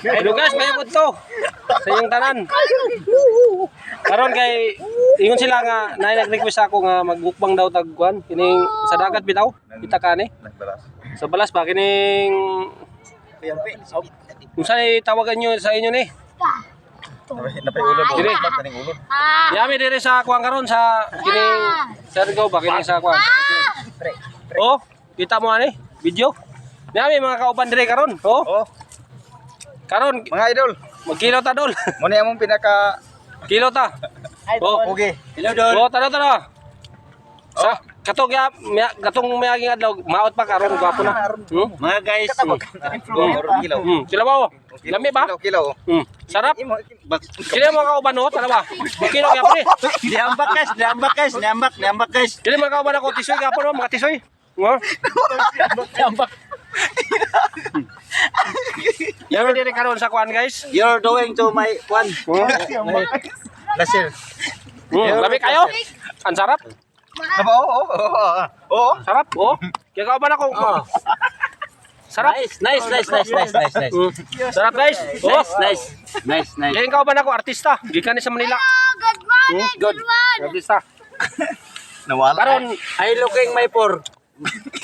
Hello guys, may ikot to. Sa inyong tanan. Karon kay ingon sila nga nag-request ako nga magbukbang daw tagkuan kining sa dagat bitaw. Kita ka ni. Sa balas ba kining unsa ni tawagan nyo sa inyo ni? Dire. Yami dire sa kuan karon sa kining Sergo ba kining sa kuan. Oh, kita mo ani video. Yami mga kauban dire karon. Oh. Karon Mga idol, magkilo ta dol. mo na among pinaka Kilo ta. Oh, okay. hello dol. Oh, tara. Sa katong ya gatong mayaging adlaw maot pa karon gwapo na. Mga guys, kilaw. Kilo ba? Lami ba? Kilaw. Sarap. Kilo mo kauban no, tara ba? Kilo ya pre. Niambak guys. Kilo mo kauban ako tisoy gapo no, mga tisoy. Ngo. Niambak. Yaman dire karon sa kuan guys. You're going to my one. Laser. Lami kayo? Ang sarap. Oo. Sarap. Oh. Kaya kauban ako. Sarap. Nice. Sarap guys. Oh. Nice. Kaya kauban ako artista. Gikan ni sa Manila. Good morning, good morning. Artista. Nawala. Karon I looking my por.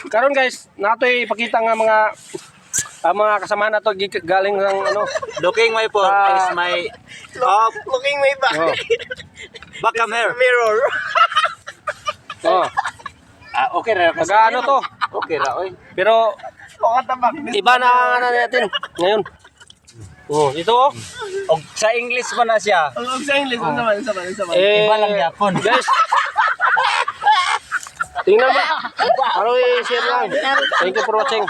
karon guys, natoy ipakita nga mga kasama na to galing ng ano. Looking my por is my looking my back. Oh. Back come here. Mirror. Oh. Okay ra. Taga ano to? Okay ra oy. Pero iba na ano natin ngayon. Oh, ito oh. Og sa English man na siya. Sa English naman. Iba lang yapon. Guys. Tingnan mo. Ano i-share lang. Thank you for watching.